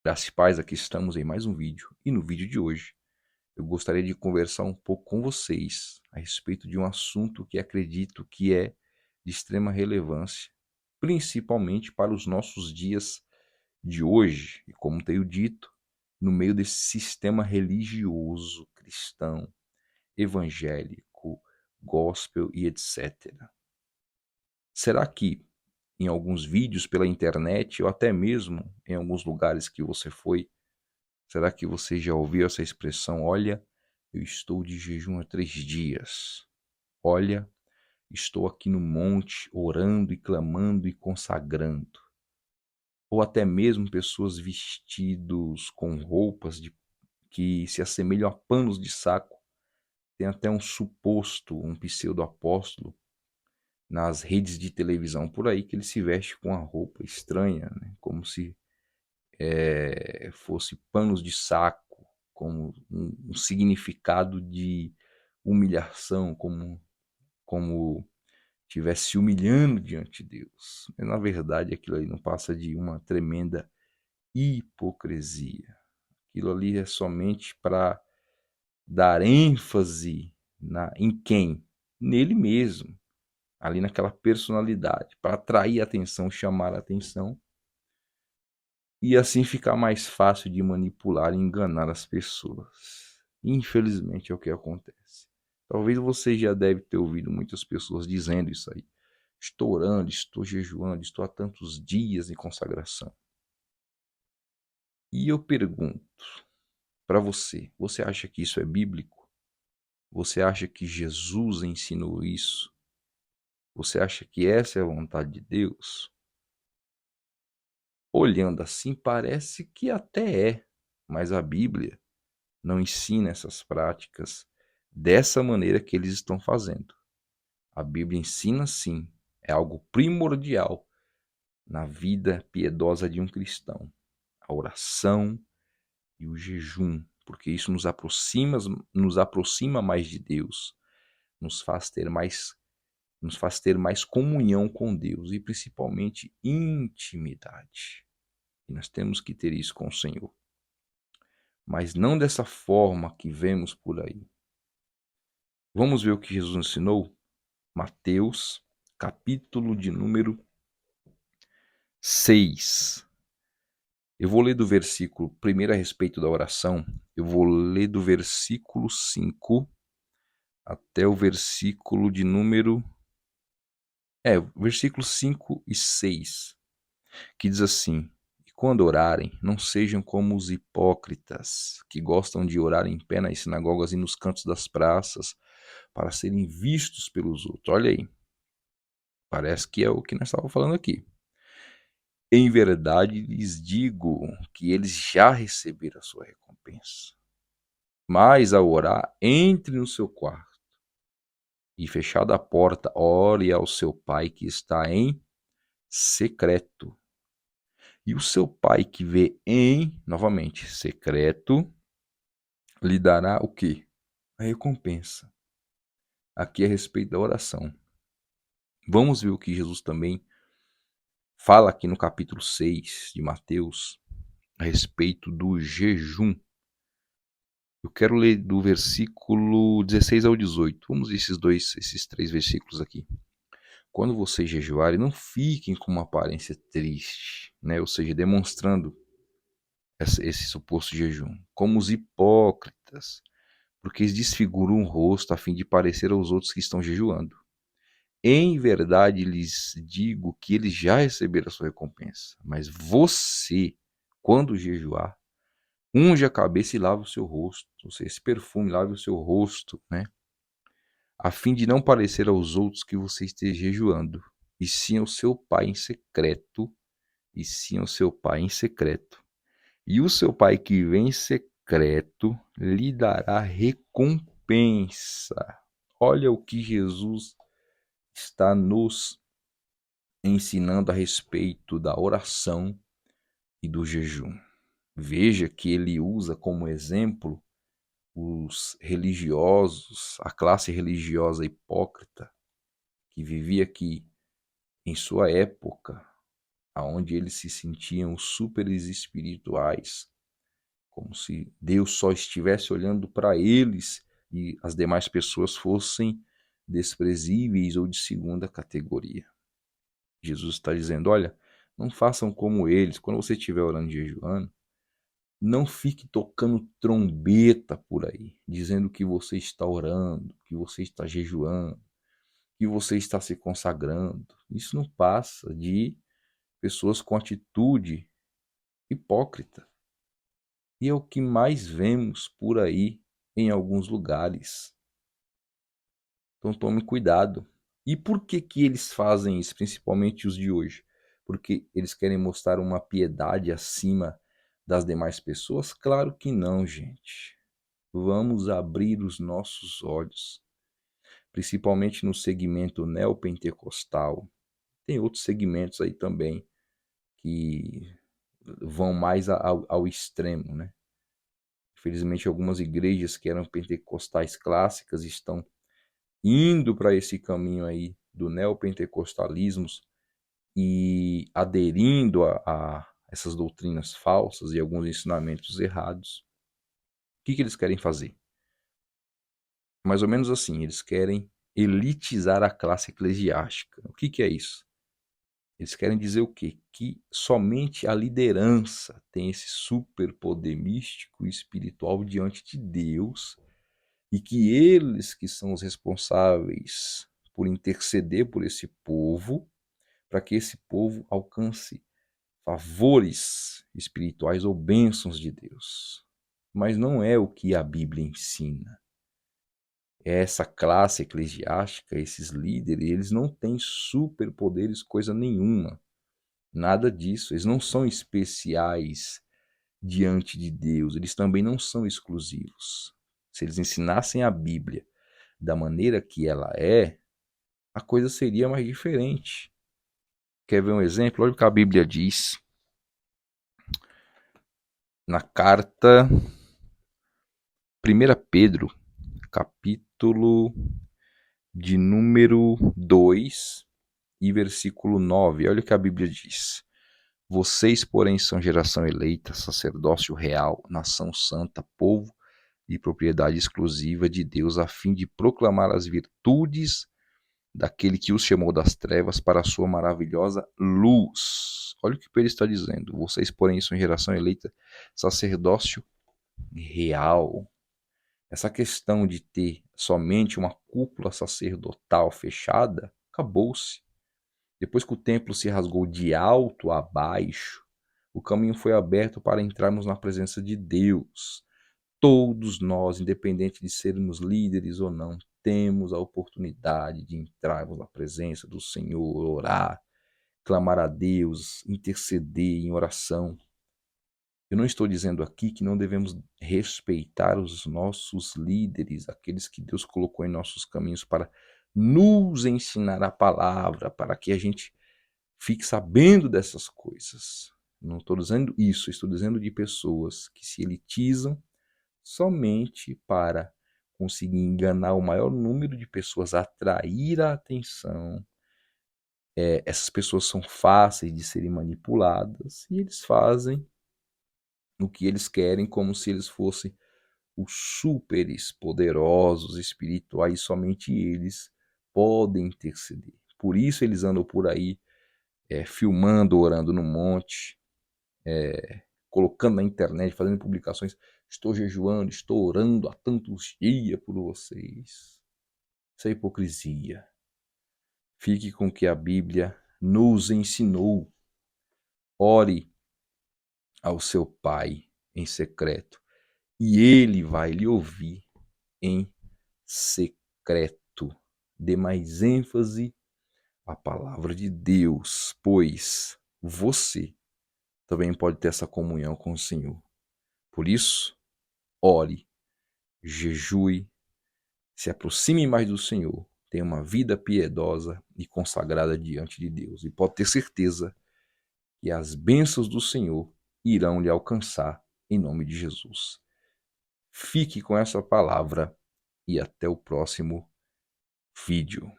Graças e paz, aqui estamos em mais um vídeo. E no vídeo de hoje, eu gostaria de conversar um pouco com vocês a respeito de um assunto que acredito que é de extrema relevância, principalmente para os nossos dias de hoje, e como tenho dito, no meio desse sistema religioso, cristão, evangélico, gospel e etc. Será que em alguns vídeos pela internet ou até mesmo em alguns lugares que você foi, será que você já ouviu essa expressão? Olha, eu estou de jejum há 3 dias. Olha, estou aqui no monte orando e clamando e consagrando. Ou até mesmo pessoas vestidos com roupas que se assemelham a panos de saco. Tem até um suposto, um pseudo-apóstolo nas redes de televisão por aí que ele se veste com uma roupa estranha, né? Como se fosse panos de saco, como um significado de humilhação, como estivesse se humilhando diante de Deus. Mas, na verdade, aquilo ali não passa de uma tremenda hipocrisia. Aquilo ali é somente para dar ênfase em quem? Nele mesmo, ali naquela personalidade, para atrair atenção, chamar a atenção e assim ficar mais fácil de manipular e enganar as pessoas. Infelizmente é o que acontece. Talvez você já deve ter ouvido muitas pessoas dizendo isso aí. Estou orando, estou jejuando, estou há tantos dias em consagração. E eu pergunto para você, você acha que isso é bíblico? Você acha que Jesus ensinou isso? Você acha que essa é a vontade de Deus? Olhando assim, parece que até é, mas a Bíblia não ensina essas práticas dessa maneira que eles estão fazendo. A Bíblia ensina sim, é algo primordial na vida piedosa de um cristão, a oração e o jejum, porque isso nos aproxima mais de Deus, nos faz ter mais, nos faz ter mais comunhão com Deus e principalmente intimidade. E nós temos que ter isso com o Senhor, mas não dessa forma que vemos por aí. Vamos ver o que Jesus ensinou? Mateus, capítulo de número 6. Eu vou ler do versículo, primeiro a respeito da oração, eu vou ler do versículo 5 até o versículo de número. Versículo 5 e 6, que diz assim: E quando orarem, não sejam como os hipócritas, que gostam de orar em pé nas sinagogas e nos cantos das praças, para serem vistos pelos outros. Olha aí, parece que é o que nós estávamos falando aqui. Em verdade lhes digo que eles já receberam a sua recompensa. Mas ao orar, entre no seu quarto e, fechada a porta, ore ao seu pai que está em secreto. E o seu pai que vê novamente, secreto, lhe dará o quê? A recompensa. Aqui é a respeito da oração. Vamos ver o que Jesus também fala aqui no capítulo 6 de Mateus a respeito do jejum. Eu quero ler do versículo 16 ao 18. Vamos ver esses 3 versículos aqui. Quando vocês jejuarem, não fiquem com uma aparência triste, né? Ou seja, demonstrando esse suposto jejum, como os hipócritas, porque eles desfiguram o rosto a fim de parecer aos outros que estão jejuando. Em verdade lhes digo que eles já receberam a sua recompensa. Mas você, quando jejuar, unge a cabeça e lave o seu rosto. Ou seja, esse perfume lave o seu rosto, né? A fim de não parecer aos outros que você esteja jejuando, e sim ao seu pai em secreto, e sim ao seu pai em secreto. E o seu pai que vem em secreto lhe dará recompensa. Olha o que Jesus está nos ensinando a respeito da oração e do jejum. Veja que ele usa como exemplo os religiosos, a classe religiosa hipócrita que vivia aqui em sua época, aonde eles se sentiam superes espirituais, como se Deus só estivesse olhando para eles e as demais pessoas fossem desprezíveis ou de segunda categoria. Jesus está dizendo: olha, não façam como eles. Quando você estiver orando e jejuando, não fique tocando trombeta por aí, dizendo que você está orando, que você está jejuando, que você está se consagrando. Isso não passa de pessoas com atitude hipócrita. E é o que mais vemos por aí em alguns lugares. Então tome cuidado. E por que que eles fazem isso, principalmente os de hoje? Porque eles querem mostrar uma piedade acima das demais pessoas? Claro que não, gente. Vamos abrir os nossos olhos, principalmente no segmento neopentecostal. Tem outros segmentos aí também que vão mais ao extremo, né? Infelizmente, algumas igrejas que eram pentecostais clássicas estão indo para esse caminho aí do neopentecostalismo e aderindo a essas doutrinas falsas e alguns ensinamentos errados. O que eles querem fazer? Mais ou menos assim, eles querem elitizar a classe eclesiástica. O que é isso? Eles querem dizer o quê? Que somente a liderança tem esse superpoder místico e espiritual diante de Deus e que eles que são os responsáveis por interceder por esse povo, para que esse povo alcance favores espirituais ou bênçãos de Deus. Mas não é o que a Bíblia ensina. Essa classe eclesiástica, esses líderes, eles não têm superpoderes, coisa nenhuma. Nada disso. Eles não são especiais diante de Deus. Eles também não são exclusivos. Se eles ensinassem a Bíblia da maneira que ela é, a coisa seria mais diferente. Quer ver um exemplo? Olha o que a Bíblia diz na carta 1 Pedro, capítulo de número 2 e versículo 9. Olha o que a Bíblia diz. Vocês, porém, são geração eleita, sacerdócio real, nação santa, povo e propriedade exclusiva de Deus, a fim de proclamar as virtudes daquele que os chamou das trevas para a sua maravilhosa luz. Olha o que Pedro está dizendo. Vocês, porém, são geração eleita, sacerdócio real. Essa questão de ter somente uma cúpula sacerdotal fechada, acabou-se. Depois que o templo se rasgou de alto a baixo, o caminho foi aberto para entrarmos na presença de Deus. Todos nós, independente de sermos líderes ou não, temos a oportunidade de entrarmos na presença do Senhor, orar, clamar a Deus, interceder em oração. Eu não estou dizendo aqui que não devemos respeitar os nossos líderes, aqueles que Deus colocou em nossos caminhos para nos ensinar a palavra, para que a gente fique sabendo dessas coisas. Não estou dizendo isso, estou dizendo de pessoas que se elitizam somente para conseguir enganar o maior número de pessoas, atrair a atenção. Essas pessoas são fáceis de serem manipuladas e eles fazem o que eles querem como se eles fossem os superes poderosos espirituais, somente eles podem interceder. Por isso eles andam por aí filmando, orando no monte, colocando na internet, fazendo publicações. Estou jejuando, estou orando há tantos dias por vocês. Isso é hipocrisia. Fique com o que a Bíblia nos ensinou. Ore ao seu Pai em secreto e Ele vai lhe ouvir em secreto. Dê mais ênfase à palavra de Deus, pois você também pode ter essa comunhão com o Senhor. Por isso, ore, jejue, se aproxime mais do Senhor, tenha uma vida piedosa e consagrada diante de Deus. E pode ter certeza que as bênçãos do Senhor irão lhe alcançar em nome de Jesus. Fique com essa palavra e até o próximo vídeo.